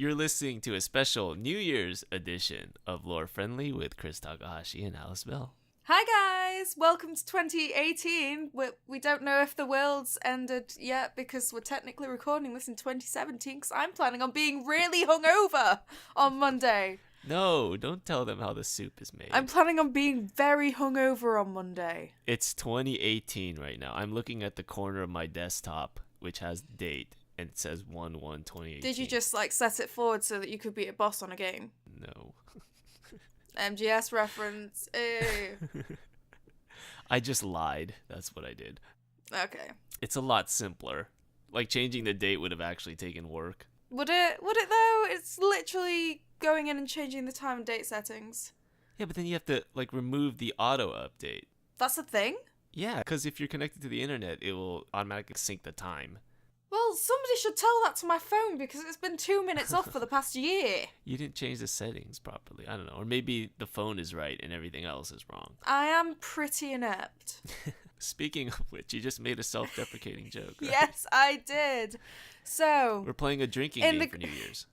You're listening to a special New Year's edition of Lore Friendly with Kris Takahashi and Alice Bell. Hi guys, welcome to 2018. We don't know if the world's ended yet because we're technically recording this in 2017 because I'm planning on being really hungover on Monday. No, don't tell them how the soup is made. I'm planning on being very hungover on Monday. It's 2018 right now. I'm looking at the corner of my desktop, which has the date, and it says 1/1/2018. Did you just set it forward so that you could be a boss on a game? No. MGS reference. Ew. I just lied. That's what I did. Okay. It's a lot simpler. Like, changing the date would have actually taken work. Would it though? It's literally going in and changing the time and date settings. Yeah, but then you have to, remove the auto update. That's a thing? Yeah, because if you're connected to the internet, it will automatically sync the time. Well, somebody should tell that to my phone because it's been 2 minutes off for the past year. You didn't change the settings properly. I don't know. Or maybe the phone is right and everything else is wrong. I am pretty inept. Speaking of which, you just made a self-deprecating joke. Right? Yes, I did. So, we're playing a drinking game for New Year's.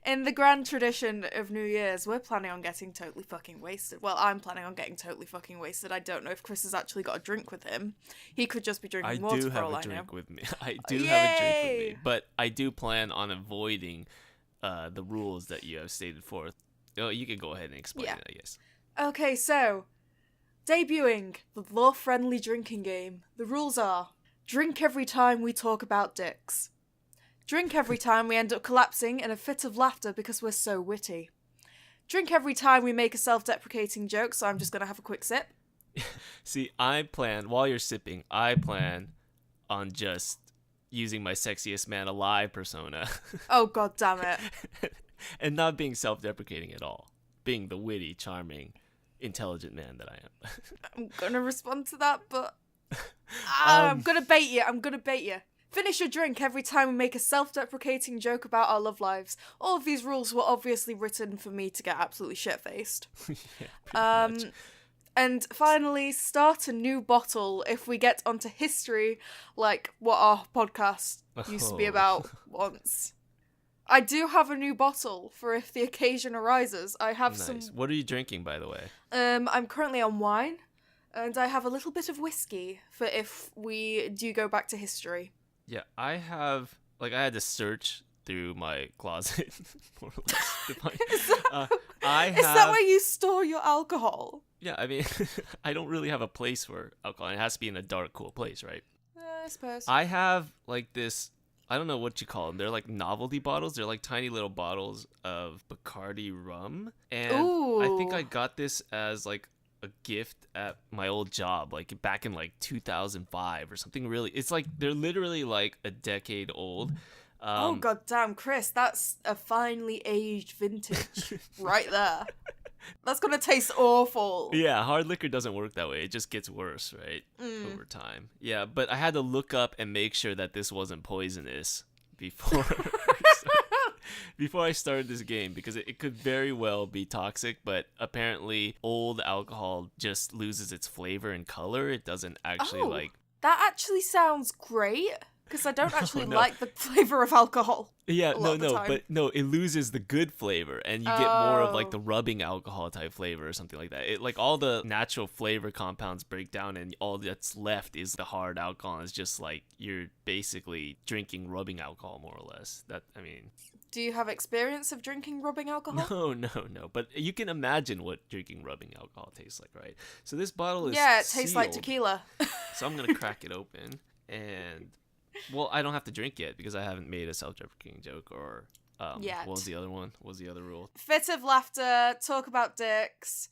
In the grand tradition of New Year's, we're planning on getting totally fucking wasted. Well, I'm planning on getting totally fucking wasted. I don't know if Kris has actually got a drink with him. He could just be drinking water for all I know. I do have a drink with me. I do have a drink with me. But I do plan on avoiding the rules that you have stated forth. Oh, you can go ahead and explain it, I guess. Okay, so, debuting the lore-friendly drinking game. The rules are, drink every time we talk about dicks. Drink every time we end up collapsing in a fit of laughter because we're so witty. Drink every time we make a self-deprecating joke, so I'm just going to have a quick sip. See, while you're sipping, I plan on just using my sexiest man alive persona. Oh, god damn it. And not being self-deprecating at all. Being the witty, charming, intelligent man that I am. I'm going to respond to that, but... I'm going to bait you. Finish your drink every time we make a self-deprecating joke about our love lives. All of these rules were obviously written for me to get absolutely shit-faced. Yeah, pretty much. And finally, start a new bottle if we get onto history, like what our podcast used to be about once. I do have a new bottle for if the occasion arises. I have some... What are you drinking, by the way? I'm currently on wine, and I have a little bit of whiskey for if we do go back to history. Yeah, I have, I had to search through my closet, more or less, to find... Is that where you store your alcohol? Yeah, I mean, I don't really have a place for alcohol. It has to be in a dark, cool place, right? I suppose. I have, this, I don't know what you call them. They're like novelty bottles. They're like tiny little bottles of Bacardi rum. And Ooh. I think I got this as, a gift at my old job, back in 2005 or something. Really, it's they're literally a decade old. Oh god damn, Kris, that's a finely aged vintage right there. That's gonna taste awful. Yeah, hard liquor doesn't work that way. It just gets worse, right? Over time. Yeah, but I had to look up and make sure that this wasn't poisonous before before I started this game, because it could very well be toxic, but apparently old alcohol just loses its flavor and color. It doesn't actually That actually sounds great, because I don't actually like the flavor of alcohol. Yeah, no, it loses the good flavor, and you get more of the rubbing alcohol type flavor or something like that. It all the natural flavor compounds break down, and all that's left is the hard alcohol. It's just you're basically drinking rubbing alcohol, more or less. Do you have experience of drinking rubbing alcohol? No. But you can imagine what drinking rubbing alcohol tastes like, right? So this bottle is it tastes like sealed. tequila. So I'm gonna crack it open, and I don't have to drink yet because I haven't made a self-deprecating joke or yet. What was the other one? What was the other rule? Fit of laughter, talk about dicks,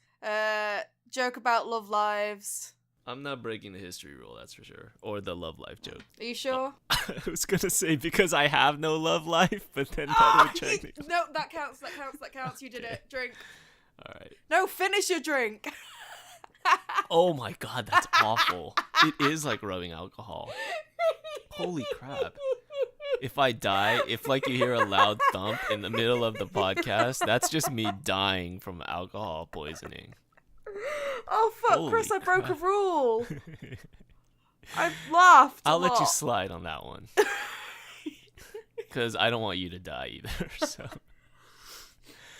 joke about love lives. I'm not breaking the history rule, that's for sure. Or the love life joke. Are you sure? I was going to say because I have no love life, but then that would check. No, that counts. You did it. Drink. All right. No, finish your drink. Oh my god, that's awful. It is like rubbing alcohol. Holy crap. If I die, if you hear a loud thump in the middle of the podcast, that's just me dying from alcohol poisoning. Oh fuck, Kris, I broke a rule. I laughed. I'll let you slide on that one. Because I don't want you to die either. So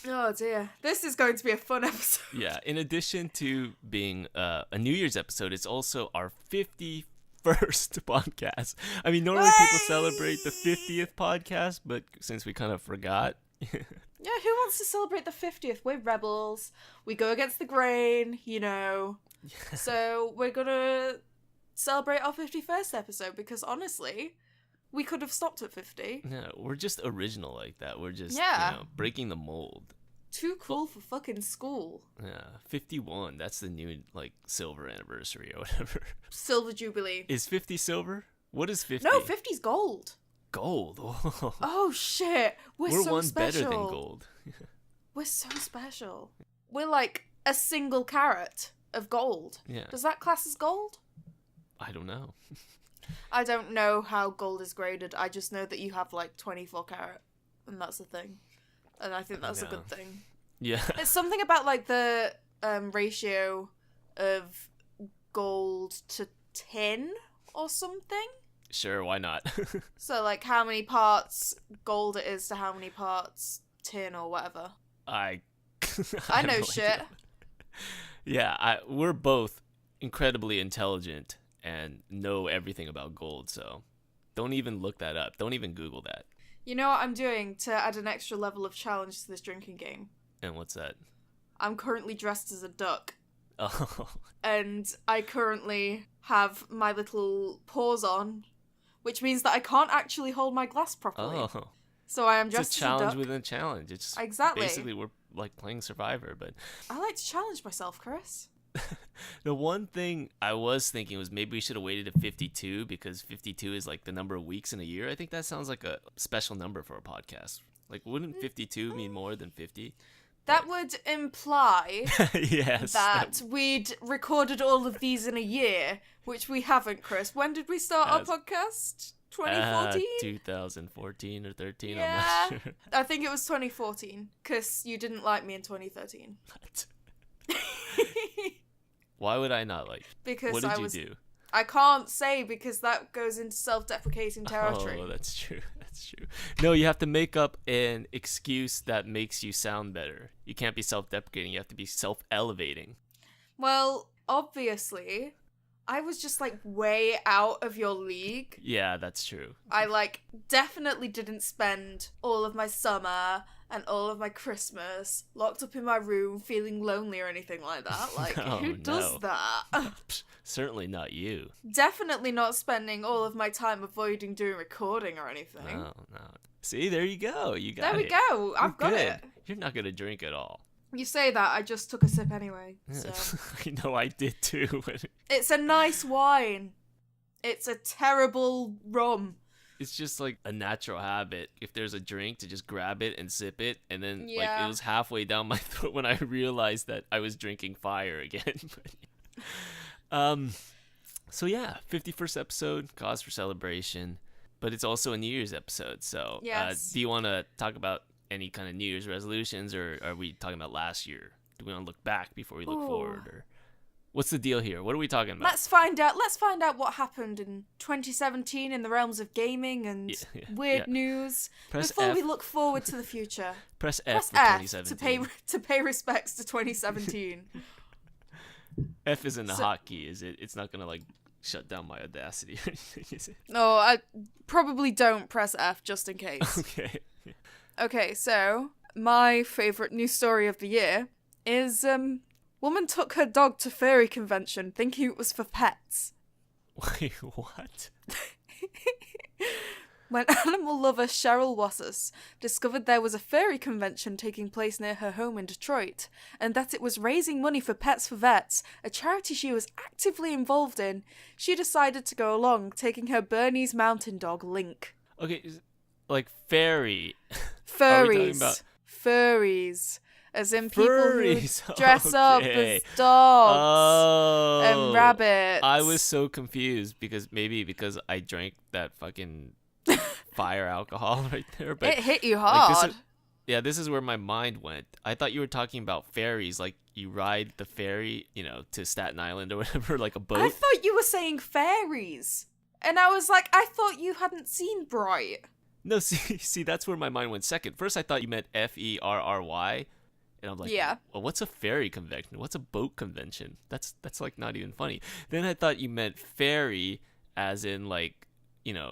Oh dear. This is going to be a fun episode. Yeah, in addition to being a New Year's episode, it's also our 51st podcast. I mean, normally people celebrate the 50th podcast, but since we kind of forgot. Yeah, who wants to celebrate the 50th? We're rebels. We go against the grain, you know. So we're gonna celebrate our 51st episode because honestly, we could have stopped at 50. Yeah, we're just original like that. We're just, breaking the mold. Too cool for fucking school. Yeah, 51. That's the new, silver anniversary or whatever. Silver Jubilee. Is 50 silver? What is 50? No, 50's gold. Gold? Oh, shit. We're so one special. better than gold. We're so special. We're like a single carat of gold. Yeah. Does that class as gold? I don't know. I don't know how gold is graded. I just know that you have 24 carat, and that's a thing. And I think that's a good thing. Yeah. It's something about the ratio of gold to tin or something. Sure, why not? So how many parts gold it is to how many parts tin or whatever. I know no shit. Idea. Yeah, we're both incredibly intelligent and know everything about gold, so don't even look that up. Don't even Google that. You know what I'm doing to add an extra level of challenge to this drinking game? And what's that? I'm currently dressed as a duck. Oh. And I currently have my little paws on, which means that I can't actually hold my glass properly. Oh. So I am dressed It's as a a challenge duck. within a challenge. It's Exactly. Basically, we're playing Survivor, but I like to challenge myself, Chris. the one thing I was thinking was maybe we should have waited to 52 because 52 is the number of weeks in a year. I think that sounds like a special number for a podcast. Wouldn't 52 mean more than 50? That would imply yes, that we'd recorded all of these in a year, which we haven't, Chris. When did we start our podcast? 2014? 2014 or 13, Yeah. I'm not sure. I think it was 2014, because you didn't like me in 2013. What? Why would I not like you? Because what did you do? I can't say because that goes into self-deprecating territory. Oh, that's true. That's true. No, you have to make up an excuse that makes you sound better. You can't be self-deprecating. You have to be self-elevating. Well, obviously, I was just way out of your league. Yeah, that's true. I definitely didn't spend all of my summer and all of my Christmas locked up in my room feeling lonely or anything like that. Who does that? Certainly not you. Definitely not spending all of my time avoiding doing recording or anything. No. See, there you go. You got it. There we go. I've got it. You're not going to drink at all. You say that, I just took a sip anyway. So. I know I did too. It's a nice wine. It's a terrible rum. It's just a natural habit. If there's a drink, to just grab it and sip it. And then Yeah. it was halfway down my throat when I realized that I was drinking fire again. So yeah, 51st episode, cause for celebration. But it's also a New Year's episode. So Yes. do you want to talk about any kind of New Year's resolutions, or are we talking about last year? Do we want to look back before we look forward, or what's the deal here? What are we talking about? Let's find out what happened in 2017 in the realms of gaming and weird news before we look forward to the future. Press F for F 2017. to pay respects to 2017. F isn't a hotkey, is it? It's not gonna shut down my Audacity or anything, is it? No, I probably don't press F just in case. Okay. Okay, so my favourite news story of the year is woman took her dog to furry convention thinking it was for pets. Wait, what? When animal lover Cheryl Wassus discovered there was a furry convention taking place near her home in Detroit, and that it was raising money for Pets for Vets, a charity she was actively involved in, she decided to go along, taking her Bernese mountain dog, Link. Okay, fairy. Furries. Furries. As in people Furries. who dress up as dogs and rabbits. I was so confused because I drank that fucking fire alcohol right there. But it hit you hard. this is where my mind went. I thought you were talking about ferries, you ride the ferry, to Staten Island or whatever, like a boat. I thought you were saying fairies. And I was like, I thought you hadn't seen Bright. No, see, that's where my mind went second. First, I thought you meant Ferry, And I'm like, Yeah. well, what's a ferry convention? What's a boat convention? That's like not even funny. Then I thought you meant fairy as in like,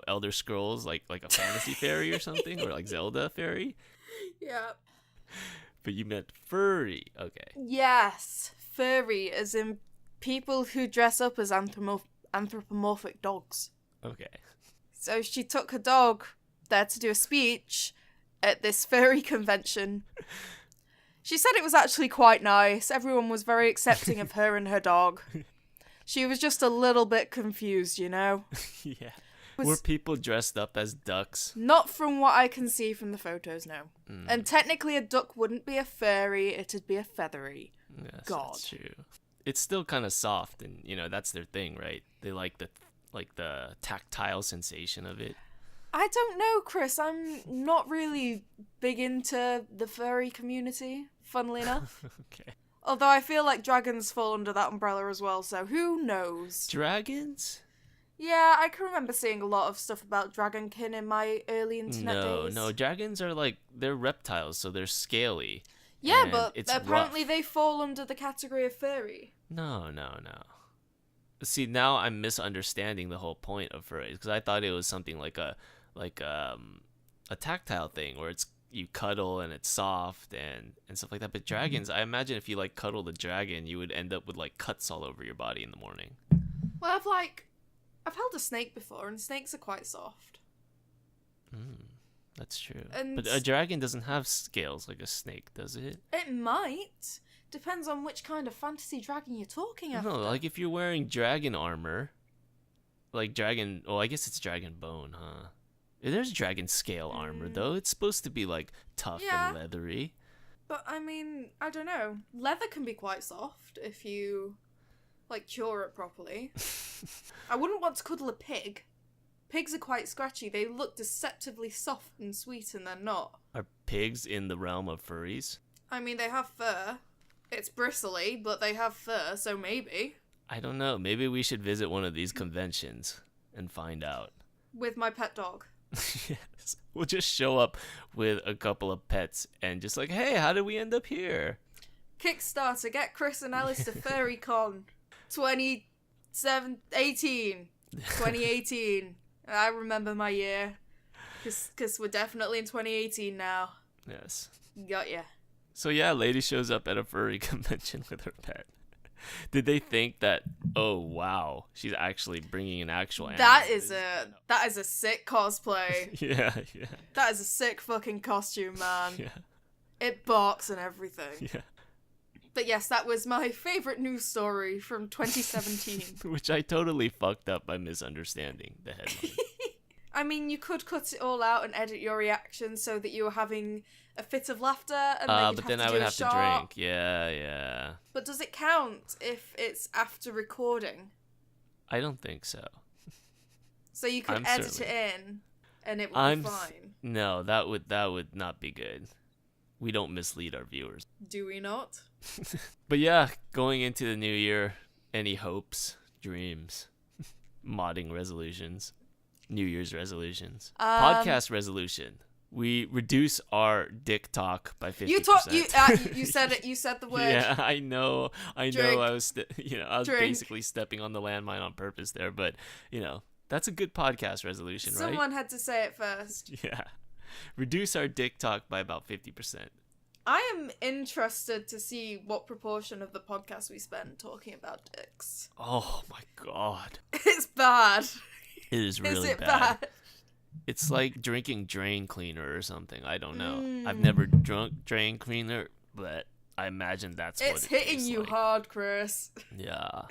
Elder Scrolls, like a fantasy fairy or something, or like Zelda fairy. Yeah. But you meant furry. Okay. Yes, furry, as in people who dress up as anthropomorphic dogs. Okay. So she took her dog there to do a speech at this furry convention. She said it was actually quite nice. Everyone was very accepting of her and her dog. She was just a little bit confused, Yeah. Were people dressed up as ducks? Not from what I can see from the photos, no. Mm. And technically a duck wouldn't be a furry, it'd be a feathery. Yes, God. That's true. It's still kind of soft, and that's their thing, right? They like the tactile sensation of it. I don't know, Chris. I'm not really big into the furry community, funnily enough. Okay. Although I feel like dragons fall under that umbrella as well, so who knows? Dragons? Yeah, I can remember seeing a lot of stuff about dragonkin in my early internet days. No, dragons are they're reptiles, so they're scaly. Yeah, and but it's apparently rough. they fall under the category of furry. No. See, now I'm misunderstanding the whole point of furries, because I thought it was something like a tactile thing where you cuddle and it's soft and stuff like that. But dragons, I imagine if you cuddle the dragon, you would end up with cuts all over your body in the morning. Well, I've held a snake before, and snakes are quite soft. That's true. And but a dragon doesn't have scales like a snake, does it? it might. Depends on which kind of fantasy dragon you're talking about. No, if you're wearing dragon armor, dragon... Oh, I guess it's dragon bone, huh? There's dragon scale armor, though. It's supposed to be, tough and leathery. But, I mean, I don't know. Leather can be quite soft if you, cure it properly. I wouldn't want to cuddle a pig. Pigs are quite scratchy. They look deceptively soft and sweet, and they're not. Are pigs in the realm of furries? I mean, they have fur. It's bristly, but they have fur, so maybe. I don't know. Maybe we should visit one of these conventions and find out. With my pet dog. Yes. We'll just show up with a couple of pets and just hey, how did we end up here? Kickstarter, get Kris and Alice to FurryCon 2018. I remember my year. Because we're definitely in 2018 now. Yes. Got ya. So yeah, lady shows up at a furry convention with her pet. Did they think that, oh wow, she's actually bringing an actual animal? That is a sick cosplay. Yeah. That is a sick fucking costume, man. Yeah. It barks and everything. Yeah. But yes, that was my favorite news story from 2017. Which I totally fucked up by misunderstanding the headline. I mean, you could cut it all out and edit your reaction so that you were having a fit of laughter, and but then I would have to drink. Yeah. But does it count if it's after recording? I don't think so. So you could edit it in, and it would be fine. No, that would not be good. We don't mislead our viewers. Do we not? But yeah, going into the new year, any hopes, dreams, modding resolutions, New Year's resolutions, podcast resolution. We reduce our dick talk by 50%. You said it. You said the word. Yeah, I know. Drink. I was, basically stepping on the landmine on purpose there, but that's a good podcast resolution, right? Someone had to say it first. Yeah, reduce our dick talk by about 50%. I am interested to see what proportion of the podcast we spend talking about dicks. Oh my god, It's bad. it is really Is it bad. bad? It's like drinking drain cleaner or something. I don't know. I've never drunk drain cleaner, but I imagine that's what It's it hitting tastes you like. hard, Chris. Yeah.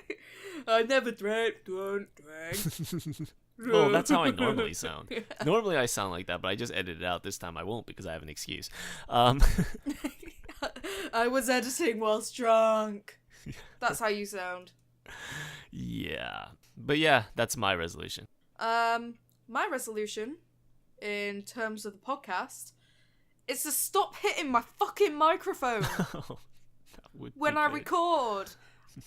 I never drank, don't drink. Well, that's how I normally sound. Normally I sound like that, but I just edited it out. This time I won't because I have an excuse. I was editing whilst drunk. That's how you sound. Yeah. But yeah, that's my resolution. My resolution, in terms of the podcast, is to stop hitting my fucking microphone when I record.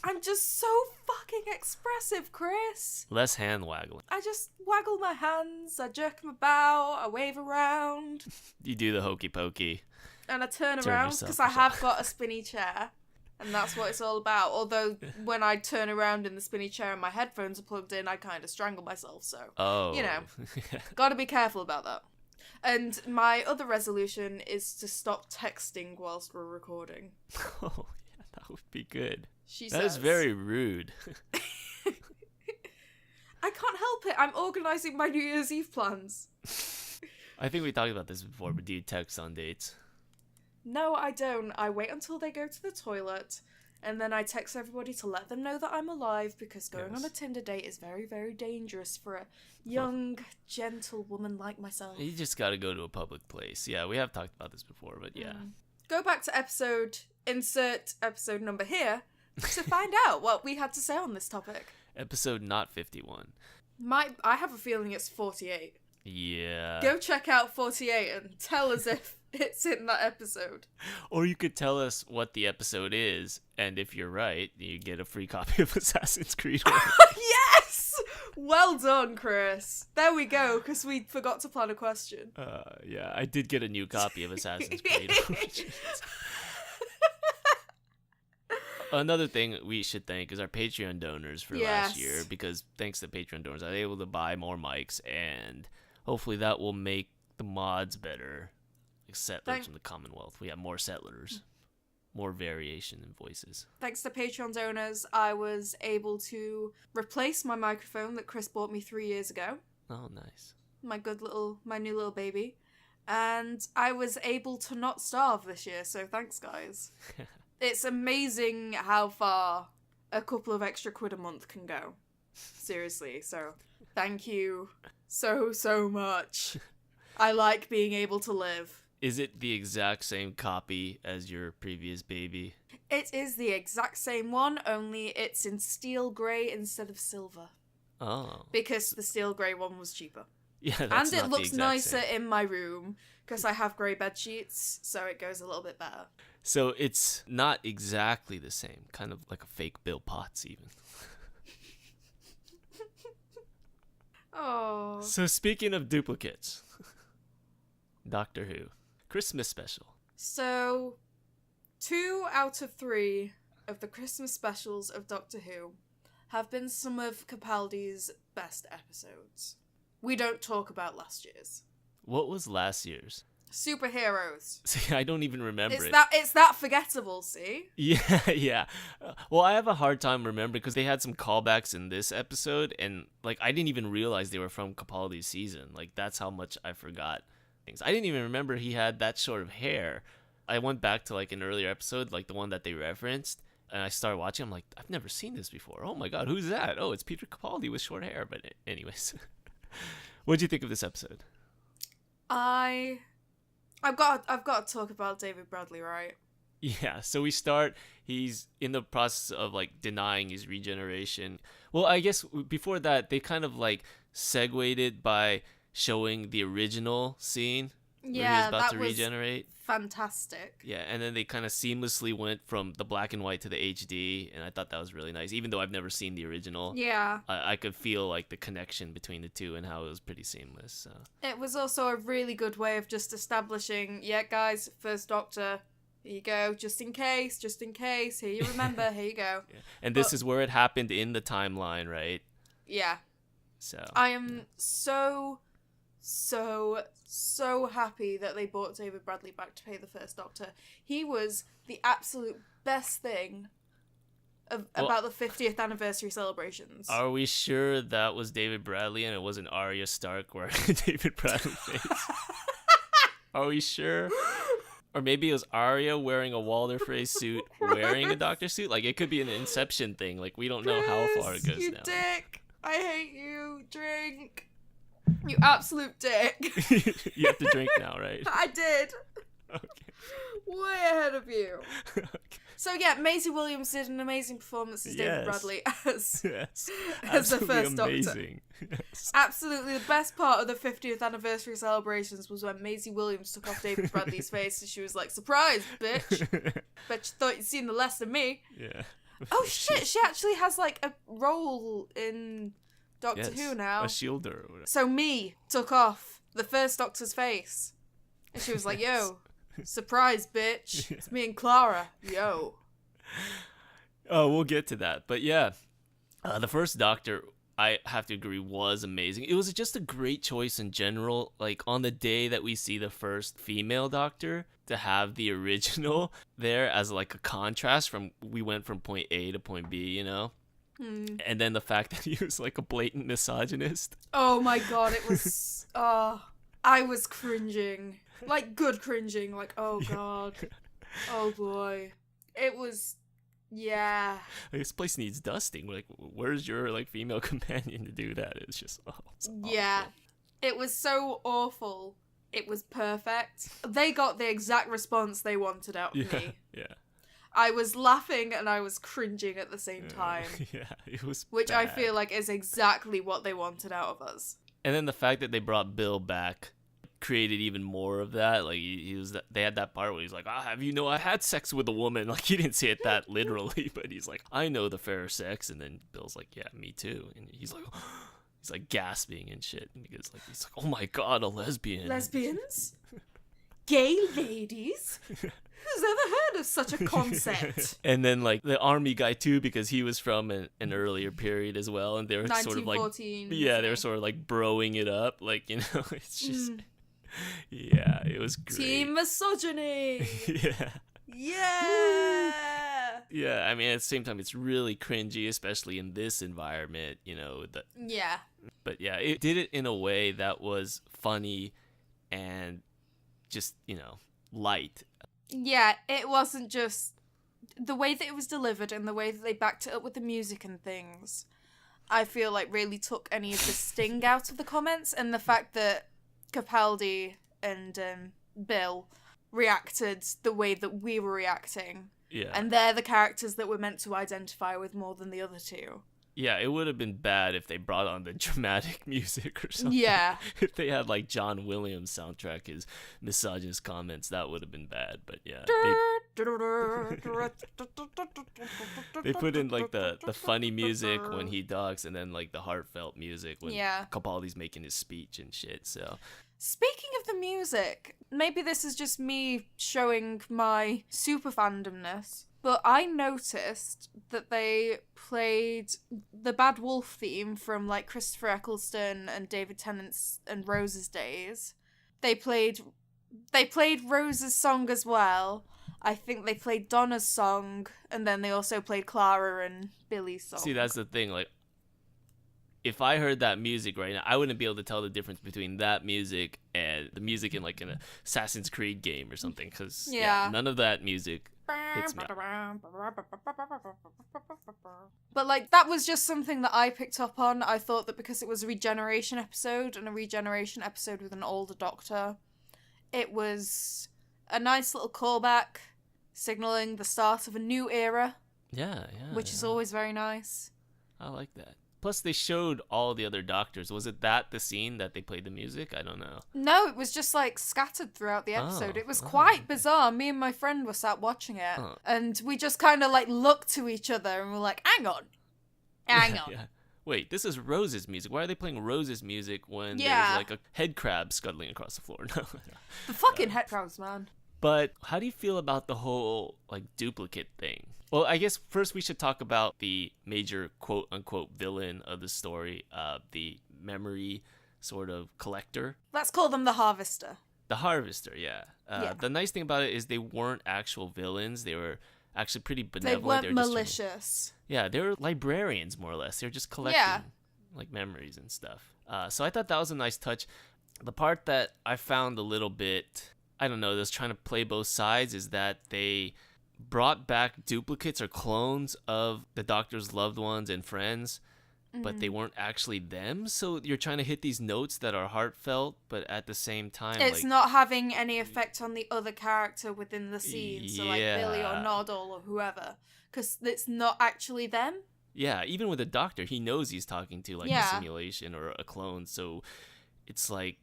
I'm just so fucking expressive, Chris. Less hand waggling. I just waggle my hands, I jerk them about, I wave around. You do the hokey pokey. and I turn Turn around yourself because I have yourself. got a spinny chair. And that's what it's all about. Although, when I turn around in the spinny chair and my headphones are plugged in, I kind of strangle myself. So, Oh. you know, gotta be careful about that. And my other resolution is to stop texting whilst we're recording. Oh, yeah, that would be good. She That says. is very rude. I can't help it. I'm organising my New Year's Eve plans. I think we talked about this before, but do you text on dates? No, I don't. I wait until they go to the toilet, and then I text everybody to let them know that I'm alive, because going on a Tinder date is very, very dangerous for a young, gentle woman like myself. You just gotta go to a public place. Yeah, we have talked about this before, but yeah. Go back to insert episode number here, to find out what we had to say on this topic. Episode not 51. I have a feeling it's 48. Yeah. Go check out 48 and tell us if it's in that episode. Or you could tell us what the episode is, and if you're right, you get a free copy of Assassin's Creed. Yes! Well done, Chris. There we go, because we forgot to plan a question. Yeah, I did get a new copy of Assassin's Creed. Another thing we should thank is our Patreon donors for last year, because thanks to Patreon donors, I was able to buy more mics, and hopefully that will make the mods better. Like settlers from the Commonwealth. We have more settlers, more variation in voices. Thanks to Patreon donors, I was able to replace my microphone that Chris bought me 3 years ago. Oh, nice. My new little baby. And I was able to not starve this year, so thanks, guys. It's amazing how far a couple of extra quid a month can go. Seriously, so thank you so much. I like being able to live. Is it the exact same copy as your previous baby? It is the exact same one, only it's in steel grey instead of silver. Oh. Because the steel grey one was cheaper. Yeah, that's and it not looks the exact nicer same. in my room, because I have grey bed sheets, so it goes a little bit better. So it's not exactly the same, kind of like a fake Bill Potts even. Oh. So speaking of duplicates, Doctor Who Xmas Special. So, 2 out of 3 of the Christmas specials of Doctor Who have been some of Capaldi's best episodes. We don't talk about last year's. What was last year's? Superheroes. See, I don't even remember it. It's that forgettable, see? Yeah. Well, I have a hard time remembering because they had some callbacks in this episode, and like I didn't even realize they were from Capaldi's season. Like that's how much I forgot things. I didn't even remember he had that sort of hair. I went back to like an earlier episode, like the one that they referenced, and I started watching. I'm like, I've never seen this before. Oh my god, who's that? Oh, it's Peter Capaldi with short hair. But anyways, what'd you think of this episode? I've got to talk about David Bradley, right? Yeah, so we start, he's in the process of like denying his regeneration. Well, I guess before that, they kind of like segued it by showing the original scene where he was about to regenerate. Fantastic. Yeah, and then they kind of seamlessly went from the black and white to the HD, and I thought that was really nice. Even though I've never seen the original, yeah, I could feel like the connection between the two and how it was pretty seamless. So. It was also a really good way of just establishing, yeah, guys, First Doctor, here you go, just in case, here you remember, here you go. Yeah. And this is where it happened in the timeline, right? Yeah. So I am so happy that they brought David Bradley back to play the First Doctor. He was the absolute best thing about the 50th anniversary celebrations. Are we sure that was David Bradley and it wasn't Arya Stark wearing David Bradley face? Are we sure? Or maybe it was Arya wearing a Walder Frey suit, wearing a Doctor suit? Like, it could be an Inception thing. Like, we don't know how far it goes you now. Dick! I hate you. Drink. You absolute dick. You have to drink now, right? I did. Okay. Way ahead of you. Okay. So yeah, Maisie Williams did an amazing performance as David Bradley as the First amazing. Doctor. Yes. Absolutely, the best part of the 50th anniversary celebrations was when Maisie Williams took off David Bradley's face and she was like, "Surprise, bitch! Bet you thought you'd seen the last of me." Yeah. Oh shit! She actually has like a role in Doctor Who now. A shielder. Or whatever. So me took off the First Doctor's face, and she was like, "Yo, Surprise, bitch. It's me and Clara. Yo. Oh, we'll get to that. But yeah, the first Doctor, I have to agree, was amazing. It was just a great choice in general. Like, on the day that we see the first female Doctor, to have the original there as like a contrast from, we went from point A to point B, you know? And then the fact that he was like a blatant misogynist. Oh my god, it was... I was cringing. Like, good cringing. Like, oh god. Oh boy. It was... Yeah. Like, this place needs dusting. Like, where's your like female companion to do that? It's just it's yeah. awful. It was so awful. It was perfect. They got the exact response they wanted out of me. Yeah. I was laughing and I was cringing at the same time. Yeah, it was Which bad. I feel like is exactly what they wanted out of us. And then the fact that they brought Bill back created even more of that. Like, he was, they had that part where he's like, have you know I had sex with a woman? Like, he didn't say it that literally, but he's like, I know the fairer sex. And then Bill's like, yeah, me too. And he's like gasping and shit because like he's like, oh my god, a lesbian. Lesbians? Gay ladies? Who's ever heard of such a concept? And then like the army guy too, because he was from an earlier period as well, and they were sort of like, yeah, they were sort of like broing it up, like, you know, it's just yeah, it was great. Team misogyny. Yeah. Yeah. Yeah, I mean, at the same time, it's really cringy, especially in this environment, you know. Yeah. But yeah, it did it in a way that was funny and just, you know, light. Yeah, it wasn't just the way that it was delivered and the way that they backed it up with the music and things. I feel like really took any of the sting out of the comments, and the fact that Capaldi and Bill reacted the way that we were reacting. Yeah. And they're the characters that we're meant to identify with more than the other two. Yeah, it would have been bad if they brought on the dramatic music or something. Yeah. If they had like John Williams soundtrack his misogynist comments, that would have been bad. But yeah, they put in like the funny music when he talks, and then like the heartfelt music when Capaldi's making his speech and shit. So speaking of the music, maybe this is just me showing my super fandomness, but I noticed that they played the Bad Wolf theme from like Christopher Eccleston and David Tennant's and Rose's days. They played Rose's song as well. I think they played Donna's song, and then they also played Clara and Billy's song. See, that's the thing, like, if I heard that music right now, I wouldn't be able to tell the difference between that music and the music in like an Assassin's Creed game or something, because none of that music hits me. But like, that was just something that I picked up on. I thought that because it was a regeneration episode, and a regeneration episode with an older Doctor, it was a nice little callback, signaling the start of a new era. Yeah. Which is always very nice. I like that. Plus, they showed all the other Doctors. Was it the scene that they played the music? I don't know. No, it was just, like, scattered throughout the episode. It was quite bizarre. Me and my friend were sat watching it, and we just kind of, like, looked to each other, and we're like, hang on. Yeah. Wait, this is Rose's music. Why are they playing Rose's music when there's, like, a head crab scuttling across the floor? No. The fucking head crabs, man. But how do you feel about the whole, like, duplicate thing? Well, I guess first we should talk about the major quote-unquote villain of the story, the memory sort of collector. Let's call them the Harvester. The Harvester, yeah. The nice thing about it is they weren't actual villains. They were actually pretty benevolent. They weren't malicious. They were librarians, more or less. They were just collecting like memories and stuff. So I thought that was a nice touch. The part that I found a little bit, I don't know, that's trying to play both sides is that they brought back duplicates or clones of the Doctor's loved ones and friends, but they weren't actually them. So you're trying to hit these notes that are heartfelt, but at the same time, it's not having any effect on the other character within the scene. So like Billy or Noddle or whoever, because it's not actually them. Yeah, even with the Doctor, he knows he's talking to like a simulation or a clone. So it's like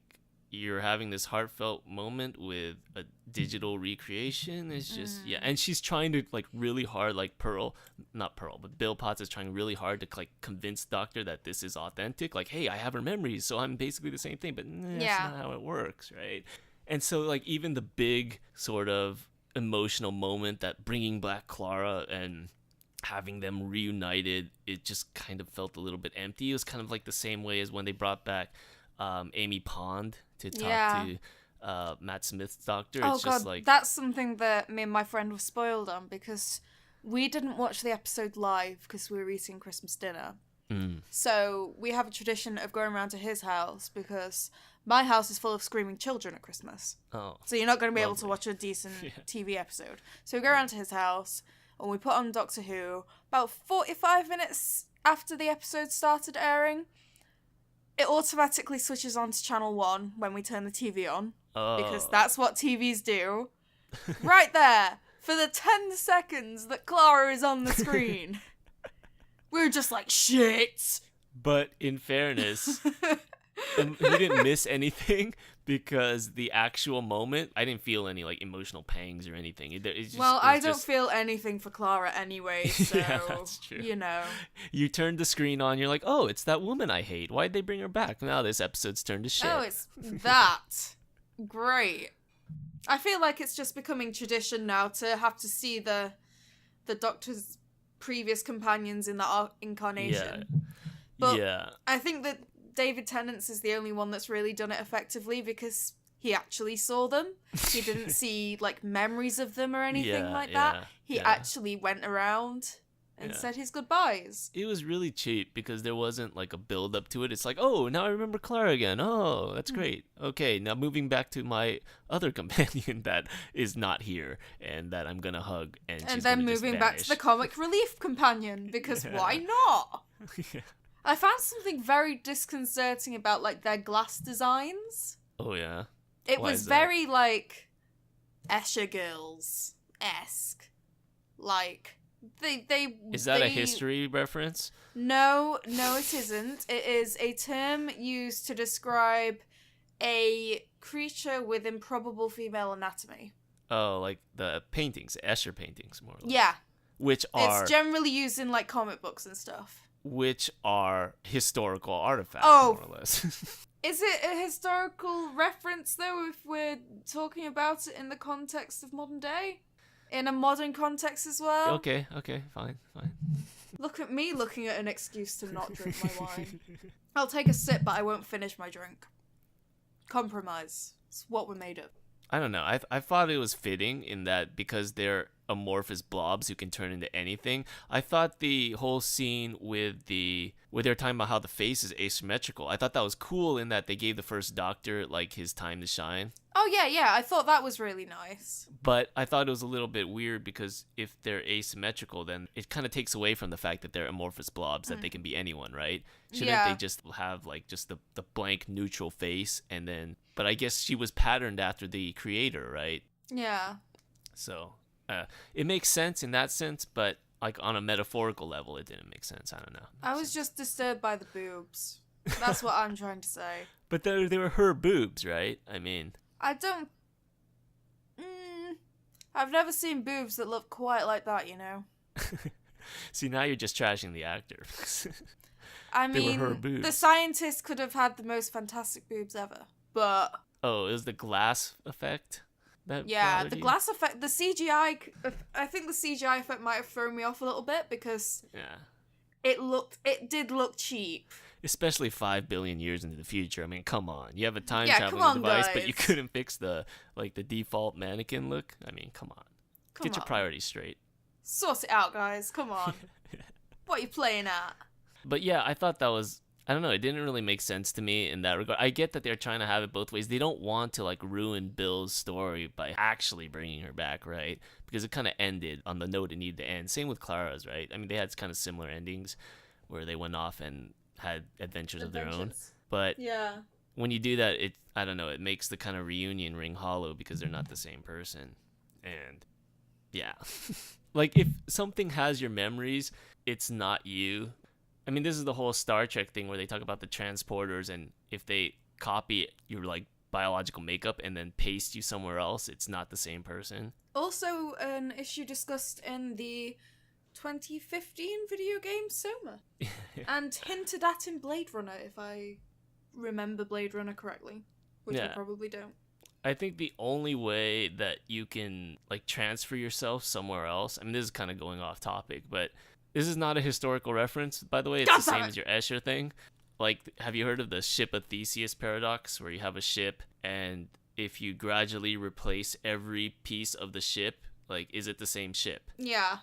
you're having this heartfelt moment with a digital recreation. It's just and she's trying to like really hard, like Bill Potts is trying really hard to like convince Doctor that this is authentic. Like, hey, I have her memories, so I'm basically the same thing, but that's not how it works, right? And so, like, even the big sort of emotional moment that bringing back Clara and having them reunited, it just kind of felt a little bit empty. It was kind of like the same way as when they brought back Amy Pond to talk to Matt Smith's doctor. Oh it's god, just like that's something that me and my friend were spoiled on because we didn't watch the episode live because we were eating Christmas dinner. So we have a tradition of going around to his house because my house is full of screaming children at Christmas. Oh, so you're not going to be able to lovely. watch a decent TV episode. So we go around to his house and we put on Doctor Who. About 45 minutes after the episode started airing, it automatically switches on to channel 1 when we turn the TV on. Because that's what TVs do. Right there, for the 10 seconds that Clara is on the screen. We're just like, shit! But in fairness, you didn't miss anything because the actual moment, I didn't feel any like emotional pangs or anything. I don't feel anything for Clara anyway, so, yeah, that's true. You know. You turned the screen on, you're like, oh, it's that woman I hate. Why'd they bring her back? Now this episode's turned to shit. Oh, it's that. Great. I feel like it's just becoming tradition now to have to see the Doctor's previous companions in that incarnation. Yeah. But yeah. I think that David Tennant's is the only one that's really done it effectively because he actually saw them. He didn't see like memories of them or anything that. He actually went around and said his goodbyes. It was really cheap because there wasn't like a build up to it. It's like, oh, now I remember Clara again. Oh, that's great. Okay, now moving back to my other companion that is not here and that I'm gonna hug, and she's then gonna moving just back to the comic relief companion because why not? yeah. I found something very disconcerting about like their glass designs. Oh yeah. It Why was is very like Escher Girls-esque. Like they Is that a history reference? No, it isn't. It is a term used to describe a creature with improbable female anatomy. Oh, like the paintings, Escher paintings, more or less. Yeah. It's generally used in like comic books and stuff. Which are historical artifacts, Oh. more or less. Is it a historical reference, though, if we're talking about it in the context of modern day? In a modern context as well? Okay, fine. Look at me looking at an excuse to not drink my wine. I'll take a sip, but I won't finish my drink. Compromise. It's what we're made of. I don't know. I thought it was fitting in that because they're amorphous blobs who can turn into anything. I thought the whole scene where they're talking about how the face is asymmetrical, I thought that was cool in that they gave the first Doctor like his time to shine. Oh yeah, I thought that was really nice. But I thought it was a little bit weird because if they're asymmetrical, then it kind of takes away from the fact that they're amorphous blobs, that they can be anyone, right? Shouldn't they just have like just the blank neutral face and then... But I guess she was patterned after the creator, right? Yeah. So it makes sense in that sense, but like on a metaphorical level, it didn't make sense. I don't know. I was just disturbed by the boobs. That's what I'm trying to say. But they were her boobs, right? I mean... I don't... I've never seen boobs that look quite like that, you know? See, now you're just trashing the actor. I They were mean, her boobs. the scientist could have had the most fantastic boobs ever, but... Oh, it was the glass effect? Yeah, the glass effect, the CGI... I think the CGI effect might have thrown me off a little bit because... Yeah. It did look cheap. Especially 5 billion years into the future. I mean, come on. You have a time Yeah, traveling come on, device, but guys. you couldn't fix the default mannequin look? I mean, come on. Get your on. priorities straight. Sort it out, guys. Come on. What are you playing at? But yeah, I thought that was... I don't know. It didn't really make sense to me in that regard. I get that they're trying to have it both ways. They don't want to like ruin Bill's story by actually bringing her back, right? Because it kind of ended on the note it needed to end. Same with Clara's, right? I mean, they had kind of similar endings where they went off and had adventures of their own. But yeah, when you do that, I don't know, it makes the kind of reunion ring hollow because they're not the same person. And yeah. Like if something has your memories, it's not you. I mean, this is the whole Star Trek thing where they talk about the transporters, and if they copy your like biological makeup and then paste you somewhere else, it's not the same person. Also, an issue discussed in the 2015 video game Soma, and hinted at in Blade Runner, if I remember Blade Runner correctly, which I Yeah. probably don't. I think the only way that you can like transfer yourself somewhere else, I mean, this is kind of going off topic, but this is not a historical reference, by the way. It's God the same damn it. as your Escher thing. Like, have you heard of the ship of Theseus paradox, where you have a ship and if you gradually replace every piece of the ship, like, is it the same ship? Yeah.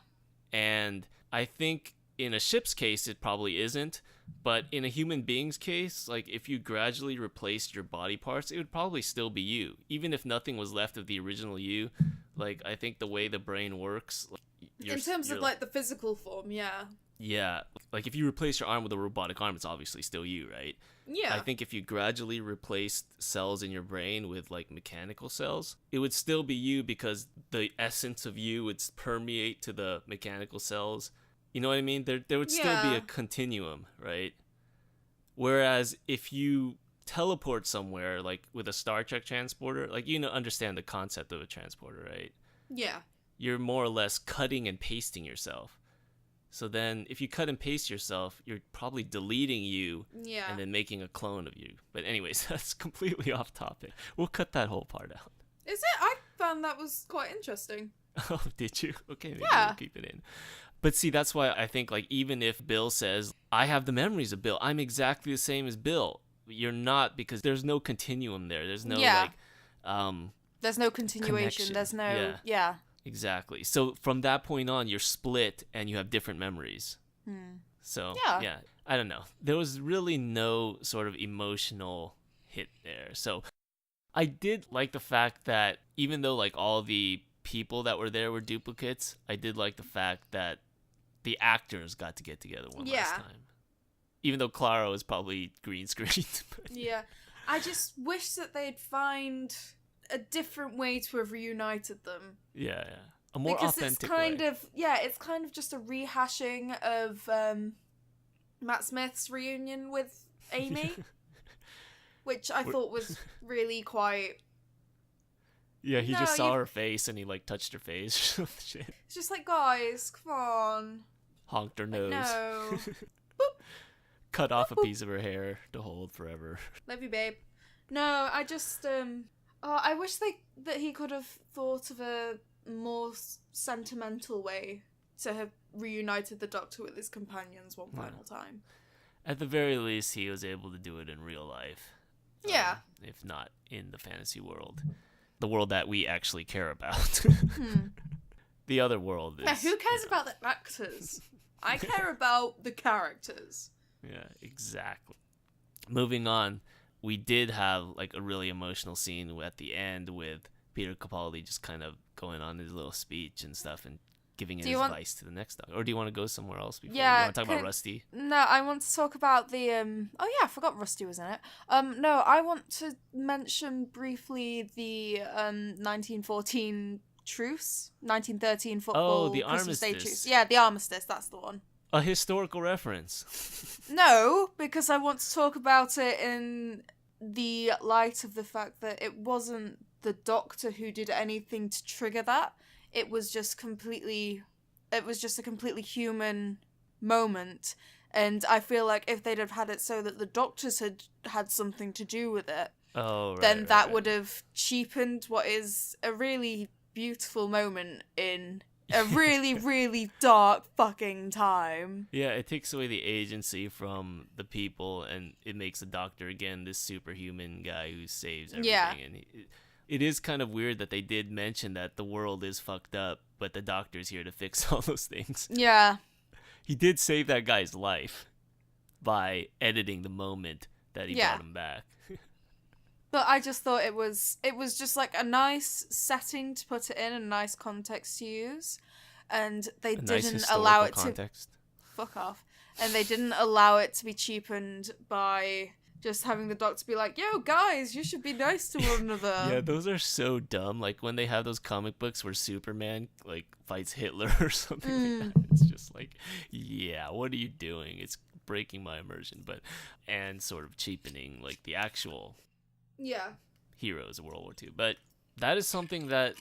And I think in a ship's case, it probably isn't. But in a human being's case, like, if you gradually replaced your body parts, it would probably still be you. Even if nothing was left of the original you, like, I think the way the brain works... Like, in terms of, like, the physical form, yeah. Yeah. Like, if you replace your arm with a robotic arm, it's obviously still you, right? Yeah. I think if you gradually replaced cells in your brain with, like, mechanical cells, it would still be you because the essence of you would permeate to the mechanical cells. You know what I mean? There would still be a continuum, right? Whereas if you teleport somewhere, like with a Star Trek transporter, like, you know, understand the concept of a transporter, right? Yeah. You're more or less cutting and pasting yourself. So then if you cut and paste yourself, you're probably deleting you and then making a clone of you. But anyways, that's completely off topic. We'll cut that whole part out. Is it? I found that was quite interesting. Oh, did you? Okay, maybe we'll keep it in. But see, that's why I think, like, even if Bill says, I have the memories of Bill, I'm exactly the same as Bill. You're not, because there's no continuum there. There's no, there's no continuation. Connection. There's no, yeah. Exactly. So from that point on, you're split and you have different memories. So, yeah, I don't know. There was really no sort of emotional hit there. So I did like the fact that even though, like, all the people that were there were duplicates, I did like the fact that the actors got to get together one last time. Even though Clara was probably green screened. Yeah. I just wish that they'd find a different way to have reunited them. Yeah. A more authentic way. It's kind of just a rehashing of Matt Smith's reunion with Amy, which I thought was really quite... Yeah, he just saw her face and he, like, touched her face. Shit. It's just like, guys, come on. Honked her nose. No. Cut off a piece of her hair to hold forever. Love you, babe. No, I just, I wish that he could have thought of a more sentimental way to have reunited the Doctor with his companions one final time. At the very least, he was able to do it in real life. Yeah. If not in the fantasy world. The world that we actually care about. The other world is... Yeah, who cares about the actors? I care about the characters. Yeah, exactly. Moving on, we did have, like, a really emotional scene at the end with Peter Capaldi just kind of going on his little speech and stuff and giving his advice to the next Doctor. Or do you want to go somewhere else before? Yeah, you want to talk about Rusty? No, I want to talk about the oh yeah, I forgot Rusty was in it. No, I want to mention briefly the 1914 truce, 1913 football the Christmas Day armistice. truce. Yeah, the armistice, that's the one. A historical reference. No, because I want to talk about it in the light of the fact that it wasn't the Doctor who did anything to trigger that. It was just a completely human moment. And I feel like if they'd have had it so that the Doctors had something to do with it, then that would have cheapened what is a really beautiful moment in a really, really dark fucking time. Yeah, it takes away the agency from the people, and it makes the Doctor, again, this superhuman guy who saves everything. Yeah. And it is kind of weird that they did mention that the world is fucked up, but the Doctor's here to fix all those things. Yeah. He did save that guy's life by editing the moment that he brought him back. But I just thought it was just like a nice setting to put it in, a nice context to use, and they didn't allow it context. to fuck off, and they didn't allow it to be cheapened by just having the Doctor be like, "Yo, guys, you should be nice to one another." Yeah, those are so dumb. Like when they have those comic books where Superman like fights Hitler or something like that. It's just like, yeah, what are you doing? It's breaking my immersion, and sort of cheapening like the actual heroes of World War II. But that is something that